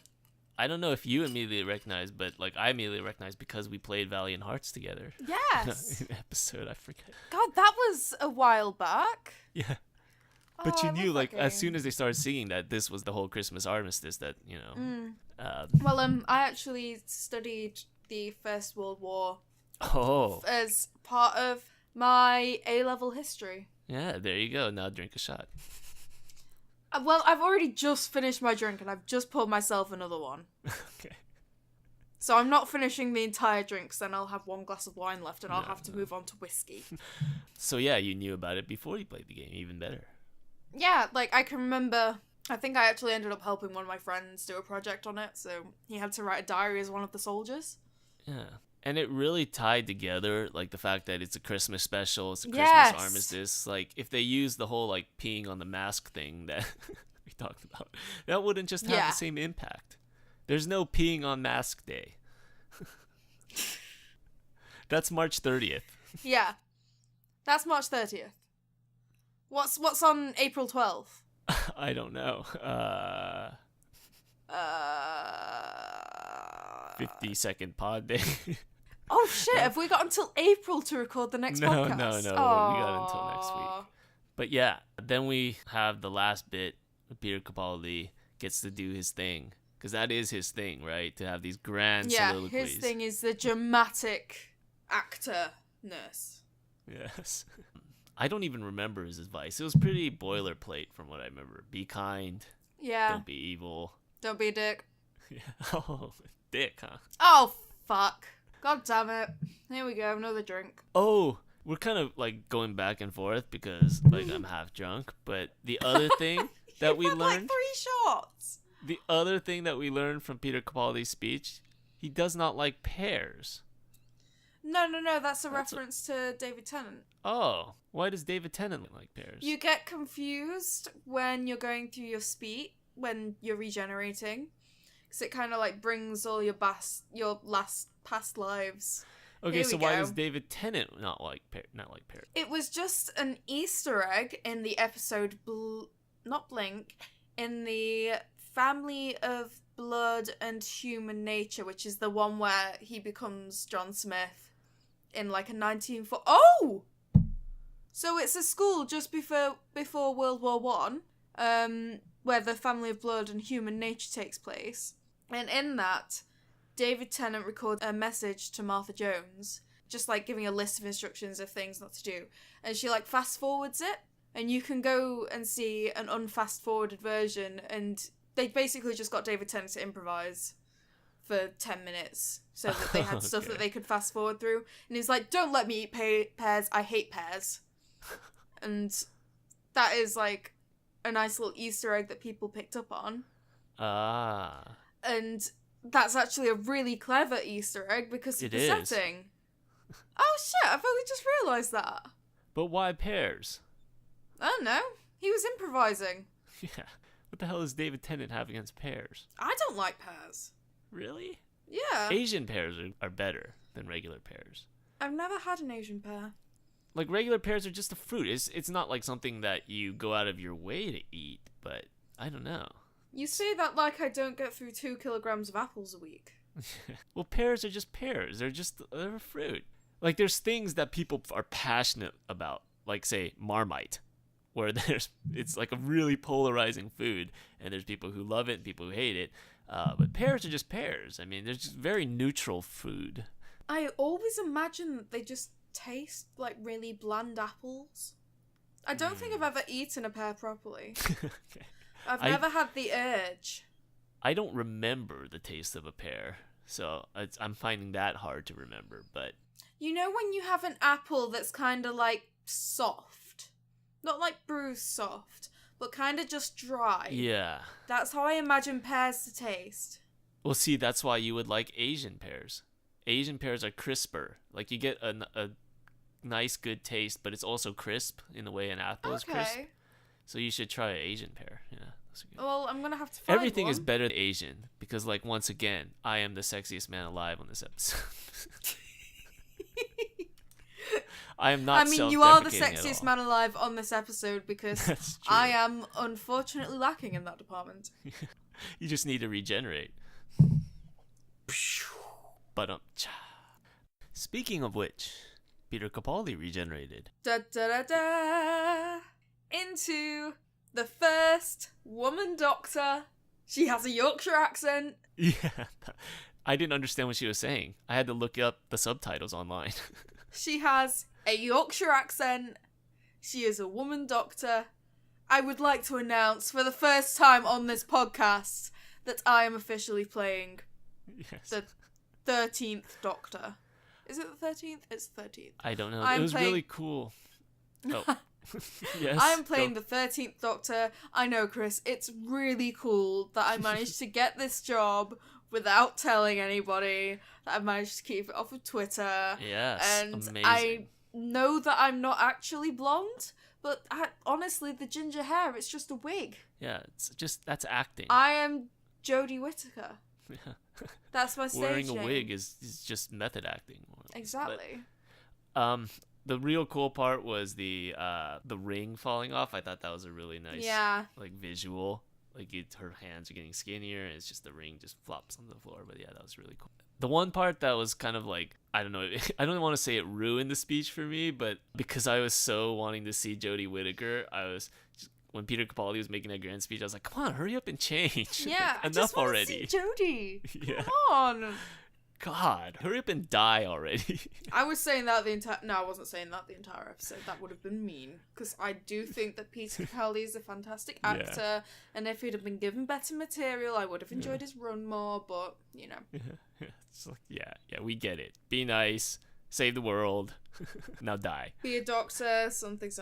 I don't know if you immediately recognize, but like I immediately recognize because we played Valiant Hearts together. Yes. In an episode, I forget. God, that was a while back. Yeah. But Oh, you I knew, love like, that as soon game. as they started singing that this was the whole Christmas armistice that, Well, I actually studied the First World War oh, as part of my A-level history. yeah, there you go. Now drink a shot. Well, I've already just finished my drink and I've just poured myself another one. Okay. So I'm not finishing the entire drink, 'cause then I'll have one glass of wine left and I'll No, have to no. move on to whiskey. So yeah, you knew about it before you played the game. Even better. Yeah, like, I can remember, I think I actually ended up helping one of my friends do a project on it, so he had to write a diary as one of the soldiers. Yeah. And it really tied together, like, the fact that it's a Christmas special, it's a Christmas Yes. armistice. Like, if they used the whole, like, peeing on the mask thing that we talked about, that wouldn't just have Yeah. the same impact. There's no peeing on mask day. That's March 30th. Yeah. That's March 30th. What's on April 12th? I don't know. 50-second pod day. Oh shit, have we got until April to record the next podcast? No. We got until next week. But yeah, then we have the last bit. Peter Capaldi gets to do his thing. Because that is his thing, right? To have these grand soliloquies. His thing is the dramatic actor-ness. Yes. I don't even remember his advice. It was pretty boilerplate from what I remember. Be kind. Yeah. Don't be evil. Don't be a dick. Yeah. Oh, dick, huh? Oh, fuck. God damn it. Here we go, another drink. Oh, we're kind of like going back and forth because like I'm half drunk. But the other thing that we had, learned, like 3 shots. the other thing that we learned from Peter Capaldi's speech, he does not like pears. No, that's a reference to David Tennant. Oh, why does David Tennant like pears? You get confused when you're going through your speech, when you're regenerating. Because it kind of like brings all your past lives. Okay, Here so we why go. does David Tennant not like pears? It was just an Easter egg in the episode, not Blink, in the Family of Blood and Human Nature, which is the one where he becomes John Smith in like a 1940. Oh! So it's a school just before World War One, where the Family of Blood and Human Nature takes place. And in that, David Tennant records a message to Martha Jones, just like giving a list of instructions of things not to do. And she like fast forwards it, and you can go and see an unfast forwarded version, and they basically just got David Tennant to improvise for 10 minutes so that they had stuff that they could fast forward through. And he's like, don't let me eat pears, I hate pears. And that is like a nice little Easter egg that people picked up on. Ah. And that's actually a really clever Easter egg because of It the is. setting. Oh shit, I've only just realised that. But why pears? I don't know. He was improvising. Yeah. What the hell does David Tennant have against pears? I don't like pears. Really? Yeah. Asian pears are better than regular pears. I've never had an Asian pear. Like, regular pears are just a fruit. It's not like something that you go out of your way to eat, but I don't know. You say that like I don't get through 2 kilograms of apples a week. Well, pears are just pears. They're a fruit. Like, there's things that people are passionate about, like, say, Marmite, where it's like a really polarizing food, and there's people who love it and people who hate it. But pears are just pears. I mean, they're just very neutral food. I always imagine that they just taste like really bland apples. I don't think I've ever eaten a pear properly. Okay. I've never had the urge. I don't remember the taste of a pear, so I'm finding that hard to remember, but... You know when you have an apple that's kind of like soft? Not like bruised soft, but kind of just dry. Yeah. That's how I imagine pears to taste. Well, see, that's why you would like Asian pears. Asian pears are crisper. Like, you get a nice, good taste, but it's also crisp in the way an apple is crisp. So you should try an Asian pear. Yeah, those are good. Well, I'm gonna have to find Everything one. is better than Asian because, like, once again, I am the sexiest man alive on this episode. I am not. I mean, you are the self-deprecating at sexiest all. man alive on this episode because That's true. I am unfortunately lacking in that department. You just need to regenerate. But Speaking of which, Peter Capaldi regenerated. Da da da da. into the first woman doctor. She has a Yorkshire accent. Yeah. I didn't understand what she was saying. I had to look up the subtitles online. She has a Yorkshire accent. She is a woman doctor. I would like to announce for the first time on this podcast that I am officially playing the 13th Doctor. Is it the 13th? It's the 13th. I don't know. It was really cool. Oh. Yes. I am playing the 13th Doctor. I know, Chris, it's really cool that I managed to get this job without telling anybody, that I managed to keep it off of Twitter. Yes, and amazing. I know that I'm not actually blonde, but honestly, the ginger hair, it's just a wig. Yeah, it's just, that's acting. I am Jodie Whittaker. Yeah. That's my stage Wearing a name. wig is just method acting. Exactly. But, the real cool part was the ring falling off. I thought that was a really nice like visual. Like her hands are getting skinnier, and it's just the ring just flops on the floor. But yeah, that was really cool. The one part that was kind of like, I don't know, I don't want to say it ruined the speech for me, but because I was so wanting to see Jodie Whittaker, I was just, when Peter Capaldi was making that grand speech, I was like, come on, hurry up and change. Yeah, like, enough I just want already. To see Jodie. Yeah. Come on. God, hurry up and die already. I was saying that the entire... No, I wasn't saying that the entire episode. That would have been mean. Because I do think that Peter Capaldi is a fantastic actor. Yeah. And if he'd have been given better material, I would have enjoyed his run more. But, you know. It's like, yeah, we get it. Be nice. Save the world. Now die. Be a doctor. Something.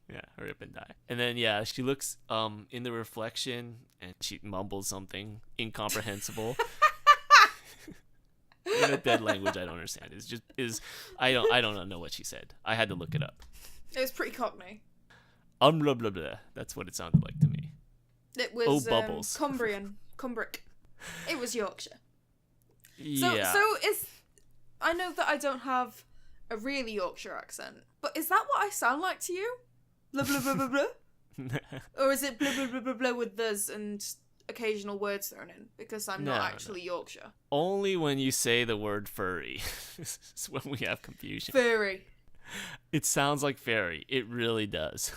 Yeah, hurry up and die. And then, yeah, she looks in the reflection and she mumbles something incomprehensible. In a dead language I don't understand. I don't know what she said. I had to look it up. It was pretty Cockney. Blah blah blah. That's what it sounded like to me. It was bubbles. Cumbric. It was Yorkshire. Yeah. So I know that I don't have a really Yorkshire accent, but is that what I sound like to you? Blah blah blah blah blah. Or is it blah blah blah blah blah with there's and occasional words thrown in, because I'm not actually Yorkshire. Only when you say the word furry is when we have confusion. Furry. It sounds like fairy. It really does.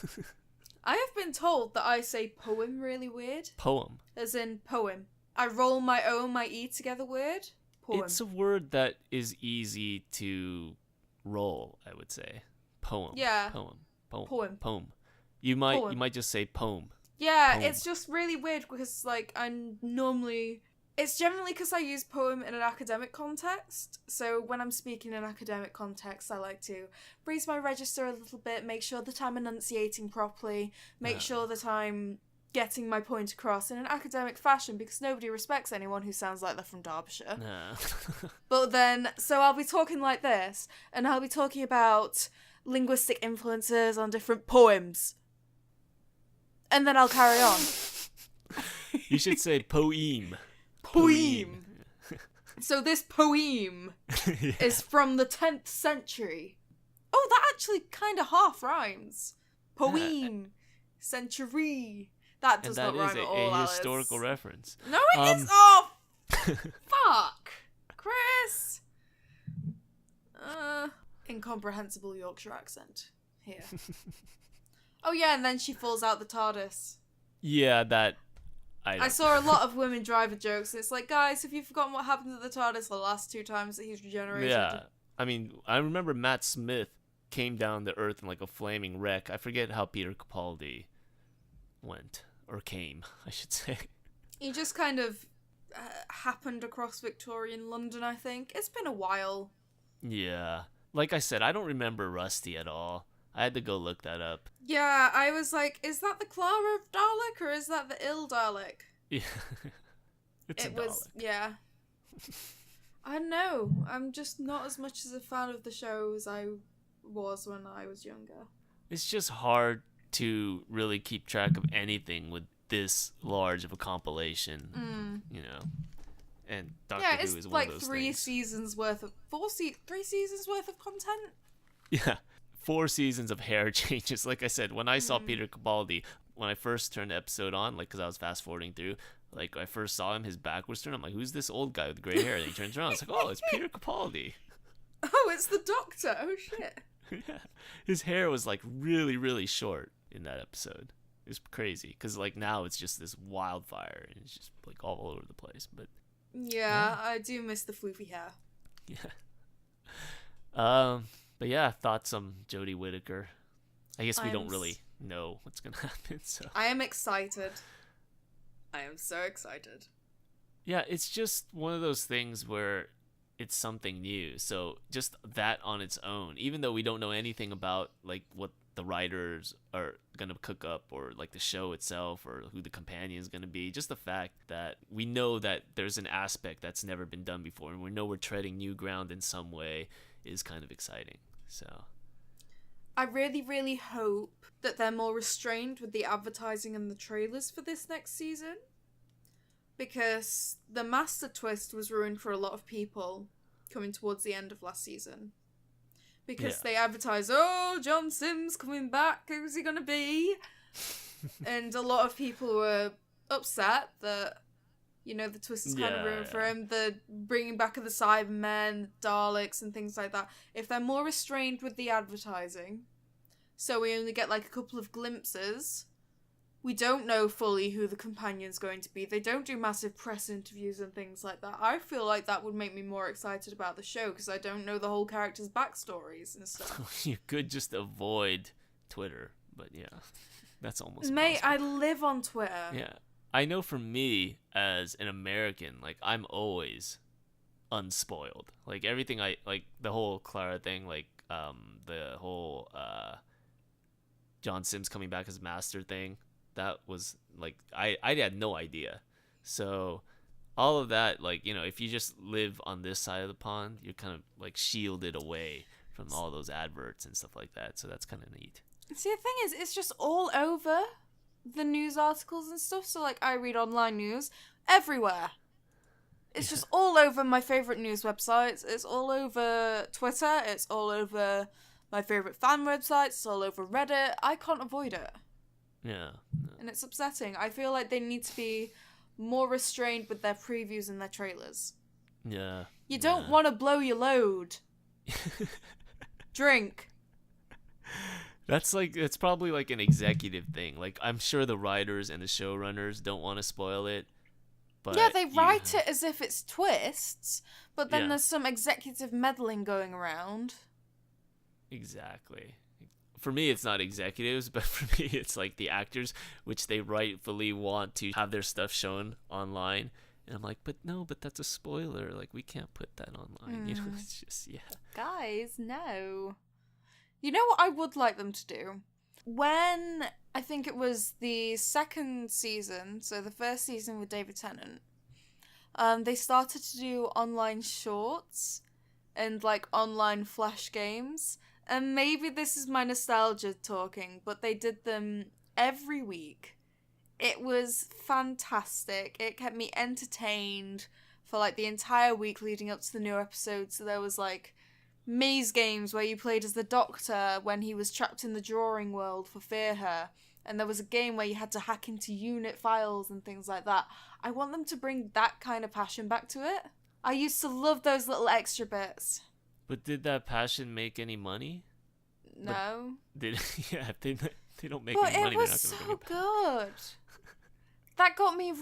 I have been told that I say poem really weird. Poem. As in poem. I roll my E together word. Poem. It's a word that is easy to roll, I would say. Poem. Yeah. Poem. You might just say poem. Yeah, poem. It's just really weird because, like, it's generally because I use poem in an academic context. So when I'm speaking in academic context, I like to raise my register a little bit, make sure that I'm enunciating properly, make sure that I'm getting my point across in an academic fashion, because nobody respects anyone who sounds like they're from Derbyshire. No. But then, so I'll be talking like this, and I'll be talking about linguistic influences on different poems. And then I'll carry on. You should say poem. Poem. So this poem is from the 10th century. Oh, that actually kind of half rhymes. Poem. Century. That does not rhyme at all, And that is a Alice. historical reference. No, it is. Oh, fuck. Chris. Incomprehensible Yorkshire accent here. Oh yeah, and then she falls out the TARDIS. Yeah, that... I saw a lot of women driver jokes, and it's like, guys, have you forgotten what happened to the TARDIS the last 2 times that he's regenerated? Yeah. I mean, I remember Matt Smith came down to Earth in like a flaming wreck. I forget how Peter Capaldi went. Or came, I should say. He just kind of happened across Victorian London, I think. It's been a while. Yeah. Like I said, I don't remember Rusty at all. I had to go look that up. Yeah, I was like, is that the Clara of Dalek, or is that the ill Dalek? Yeah. It was, yeah. I don't know. I'm just not as much as a fan of the show as I was when I was younger. It's just hard to really keep track of anything with this large of a compilation, you know. And Doctor Who is one of those things. Yeah, it's like 3 seasons worth of... 3 seasons worth of content? Yeah. 4 seasons of hair changes. Like I said, when I saw Peter Capaldi, when I first turned the episode on, like, because I was fast forwarding through, like, I first saw him, his back was turned. I'm like, who's this old guy with gray hair? And he turns around. It's like, oh, it's Peter Capaldi. Oh, it's the Doctor. Oh, shit. Yeah. His hair was, like, really, really short. in that episode. It's crazy because like now it's just this wildfire and it's just like all over the place. But yeah. I do miss the floofy hair. yeah. But yeah, thoughts on Jodie Whittaker. I guess we don't really know what's gonna happen. So I am excited. I am so excited. yeah, it's just one of those things where it's something new. So just that on its own, even though we don't know anything about like what the writers are gonna cook up or like the show itself or who the companion is gonna be, just the fact that we know that there's an aspect that's never been done before and we know we're treading new ground in some way is kind of exciting. So I really, really hope that they're more restrained with the advertising and the trailers for this next season. Because the master twist was ruined for a lot of people coming towards the end of last season. Because they advertised, oh, John Sims coming back, who's he gonna be? And a lot of people were upset that, you know, the twist is kind of ruined for him. The bringing back of the Cybermen, Daleks, and things like that. If they're more restrained with the advertising, so we only get like a couple of glimpses, we don't know fully who the companion's going to be. They don't do massive press interviews and things like that. I feel like that would make me more excited about the show because I don't know the whole character's backstories and stuff. you could just avoid Twitter, but yeah, that's almost Mate, impossible. I live on Twitter. Yeah. I know for me as an American, like I'm always unspoiled. Like everything like the whole Clara thing, like the whole John Sims coming back as master thing, that was like I had no idea. So all of that, like, you know, if you just live on this side of the pond, you're kind of like shielded away from all those adverts and stuff like that. So that's kind of neat. See, the thing is, it's just all over the news articles and stuff. So, like, I read online news everywhere. It's just all over my favourite news websites. It's all over Twitter. It's all over my favourite fan websites. It's all over Reddit. I can't avoid it. Yeah. And it's upsetting. I feel like they need to be more restrained with their previews and their trailers. Yeah. You don't want to blow your load. Drink. That's like, it's probably like an executive thing. Like, I'm sure the writers and the showrunners don't want to spoil it. But yeah, they write it as if it's twists, but then there's some executive meddling going around. Exactly. For me, it's not executives, but for me, it's like the actors, which they rightfully want to have their stuff shown online. And I'm like, but that's a spoiler. Like, we can't put that online. You know, it's just, Guys, no. You know what I would like them to do? When I think it was the second season, so the first season with David Tennant, they started to do online shorts and like online flash games. And maybe this is my nostalgia talking, but they did them every week. It was fantastic. It kept me entertained for like the entire week leading up to the new episode. So there was like maze games where you played as the Doctor when he was trapped in the drawing world for Fear Her. And there was a game where you had to hack into unit files and things like that. I want them to bring that kind of passion back to it. I used to love those little extra bits. But did that passion make any money? No. If they don't make but any money, it was so good. That got me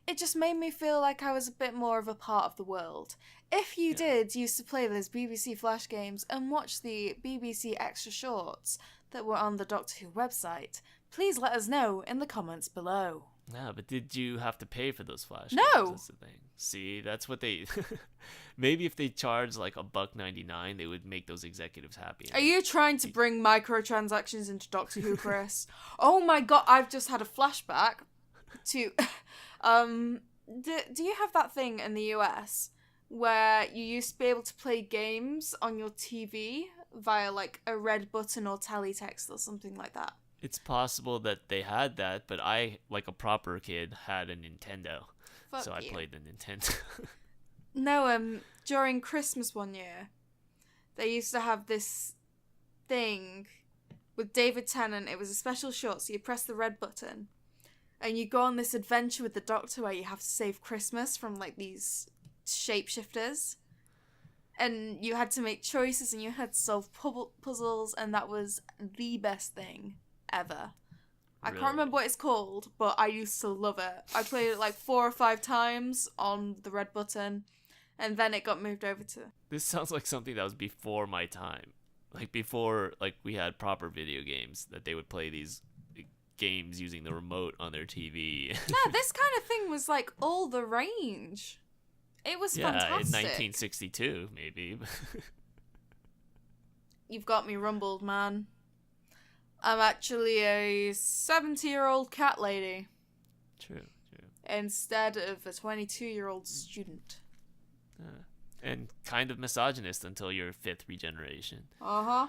it just made me feel like I was a bit more of a part of the world. If you did used to play those BBC Flash games and watch the BBC extra shorts that were on the Doctor Who website, please let us know in the comments below. Yeah, but did you have to pay for those flash No. games? That's the thing. See, that's what they... Maybe if they charged like $1.99, they would make those executives happy. Are you trying to bring microtransactions into Doctor Who, Chris? Oh my god, I've just had a flashback to... do you have that thing in the US where you used to be able to play games on your TV via like a red button or teletext or something like that? It's possible that they had that, but I, like a proper kid, had a Nintendo. Fuck so I you. played the Nintendo. No, during Christmas one year, they used to have this thing with David Tennant. It was a special shot, so you press the red button, and you go on this adventure with the Doctor where you have to save Christmas from, like, these shapeshifters. And you had to make choices, and you had to solve puzzles, and that was the best thing. ever. I Really? can't remember what it's called, but I used to love it. I played it like 4 or 5 times on the red button, and then it got moved over to... This sounds like something that was before my time. Like before we had proper video games, that they would play these games using the remote on their TV. No, this kind of thing was like all the range. It was fantastic. In 1962, maybe. You've got me rumbled, man. I'm actually a 70-year-old cat lady. True. Instead of a 22-year-old student. And kind of misogynist until your 5th regeneration. Uh-huh.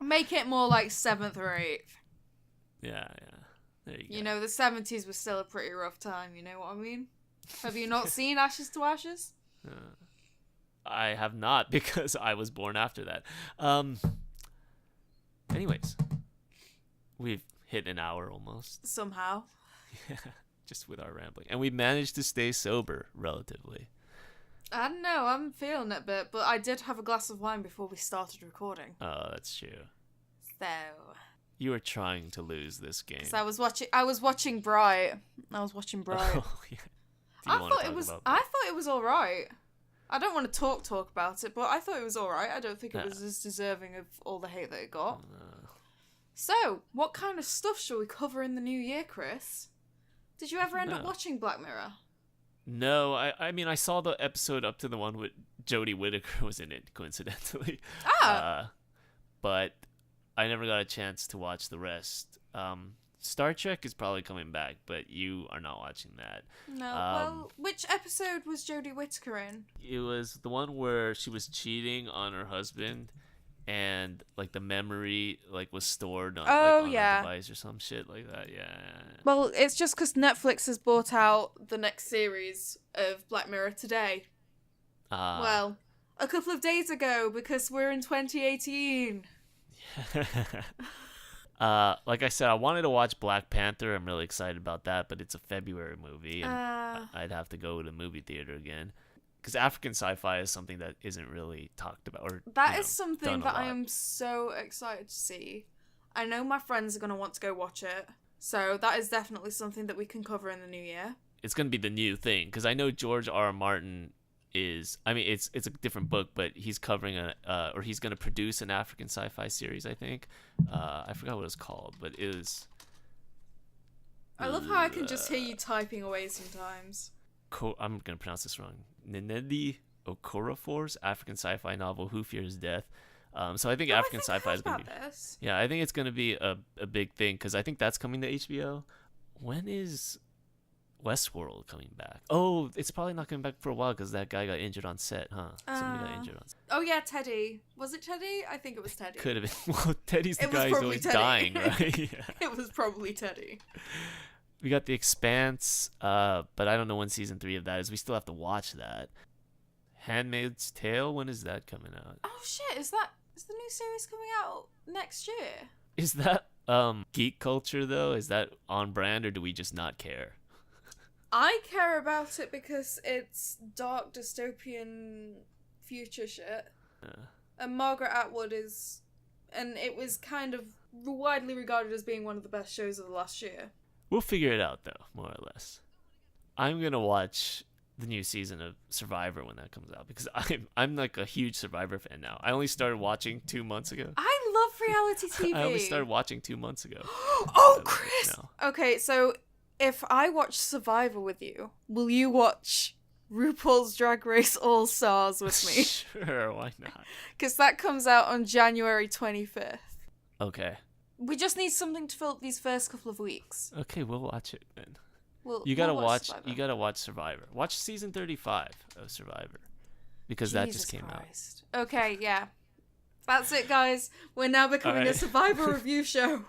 Make it more like 7th or 8th. Yeah. There you go. You know, the 70s was still a pretty rough time, you know what I mean? Have you not seen Ashes to Ashes? I have not, because I was born after that. Anyways, we've hit an hour almost. Somehow. Yeah, just with our rambling. And we managed to stay sober, relatively. I don't know, I'm feeling it a bit, but I did have a glass of wine before we started recording. Oh, that's true. So... You were trying to lose this game. I was watching Bright. Oh, yeah. I thought it was alright. I don't want to talk about it, but I thought it was alright. I don't think it was as deserving of all the hate that it got. So, what kind of stuff shall we cover in the new year, Chris? Did you ever end up watching Black Mirror? No, I mean, I saw the episode up to the one with Jodie Whittaker was in it, coincidentally. But I never got a chance to watch the rest. Star Trek is probably coming back, but you are not watching that. No, well, which episode was Jodie Whittaker in? It was the one where she was cheating on her husband, and like the memory was stored on, on a device or some shit like that. Yeah. Well, it's just because Netflix has bought out the next series of Black Mirror today. Well, a couple of days ago, because we're in 2018. Like I said, I wanted to watch Black Panther. I'm really excited about that, but it's a February movie, and I'd have to go to the movie theater again. Because African sci-fi is something that isn't really talked about. That is something that I am so excited to see. I know my friends are going to want to go watch it, so that is definitely something that we can cover in the new year. It's going to be the new thing, because I know George R. R. Martin is, I mean, it's a different book, but he's covering or he's going to produce an African sci-fi series, I think. I forgot what it's called, but it was... I love how I can just hear you typing away sometimes. I'm going to pronounce this wrong. Nnedi Okorafor's African sci-fi novel, Who Fears Death. So I think African sci-fi is going to be... This. Yeah, I think it's going to be a big thing, because I think that's coming to HBO. When is Westworld coming back? Oh, it's probably not coming back for a while, because that guy got injured on set, huh? Somebody got injured on set. Oh yeah, Teddy. Was it Teddy? I think it was Teddy. Could have been. Well, Teddy's the guy who's always dying, right? Yeah. It was probably Teddy. We got The Expanse, but I don't know when season 3 of that is. We still have to watch that. Handmaid's Tale, when is that coming out? Oh shit, is the new series coming out next year? Is that geek culture though? Is that on brand, or do we just not care? I care about it because it's dark dystopian future shit. And Margaret Atwood is, and it was kind of widely regarded as being one of the best shows of the last year. We'll figure it out though, more or less. I'm gonna watch the new season of Survivor when that comes out, because I'm like a huge Survivor fan now. I only started watching 2 months ago. I love reality TV. I only started watching 2 months ago. Oh, Chris! Okay, so if I watch Survivor with you, will you watch RuPaul's Drag Race All Stars with me? Sure, why not? Because that comes out on January 25th. Okay. We just need something to fill up these first couple of weeks. Okay, we'll watch it then. You gotta watch Survivor. Watch season 35 of Survivor, because that just came out. Okay, yeah. That's it, guys. We're now becoming a Survivor review show.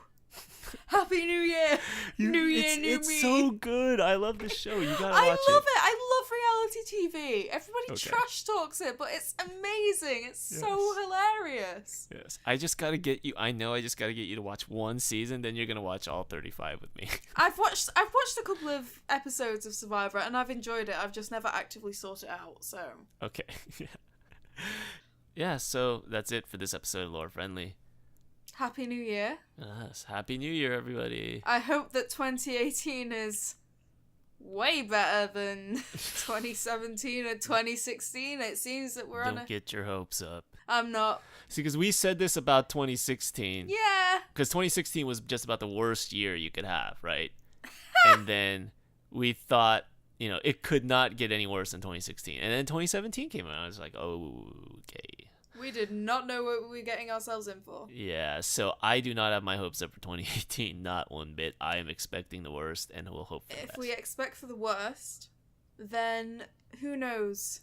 Happy New Year! New Year, new me. It's so good. I love this show. You gotta watch it. I love it. I love reality TV. Everybody trash talks it, but it's amazing. It's so hilarious. Yes. I just gotta get you. I know. I just gotta get you to watch one season. Then you're gonna watch all 35 with me. I've watched a couple of episodes of Survivor, and I've enjoyed it. I've just never actively sought it out. So. Okay. Yeah. So that's it for this episode of Lore Friendly. Happy New Year. Yes, Happy New Year, everybody. I hope that 2018 is way better than 2017 or 2016. It seems that we're Don't get your hopes up. I'm not. See, because we said this about 2016. Yeah. Because 2016 was just about the worst year you could have, right? And then we thought, it could not get any worse than 2016. And then 2017 came out. I was like, oh, okay. We did not know what we were getting ourselves in for. Yeah, so I do not have my hopes up for 2018, not one bit. I am expecting the worst, and we'll hope for the best. If we expect for the worst, then who knows?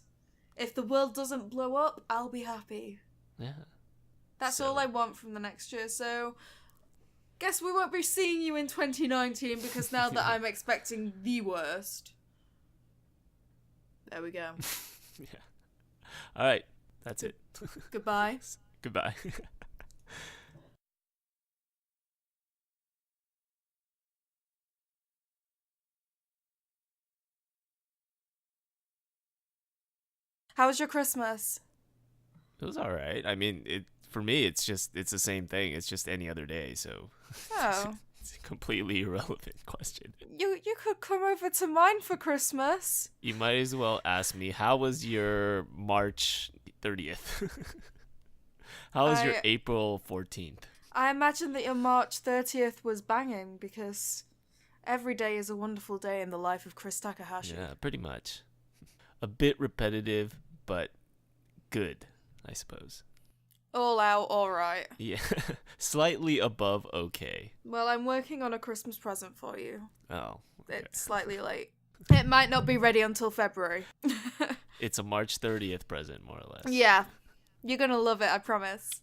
If the world doesn't blow up, I'll be happy. Yeah. That's all I want from the next year, so guess we won't be seeing you in 2019 because now that I'm expecting the worst. There we go. Yeah. All right. That's it. Goodbye. Goodbye. How was your Christmas? It was all right. I mean, for me, it's the same thing. It's just any other day, so Oh. it's a completely irrelevant question. You could come over to mine for Christmas. You might as well ask me, how was your March 30th? How was your April 14th? I imagine that your March 30th was banging because every day is a wonderful day in the life of Chris Takahashi. Yeah, pretty much. A bit repetitive, but good, I suppose. All out, all right. Yeah, slightly above okay. Well, I'm working on a Christmas present for you. Oh. Okay. It's slightly late. It might not be ready until February. It's a March 30th present, more or less. Yeah. You're gonna love it, I promise.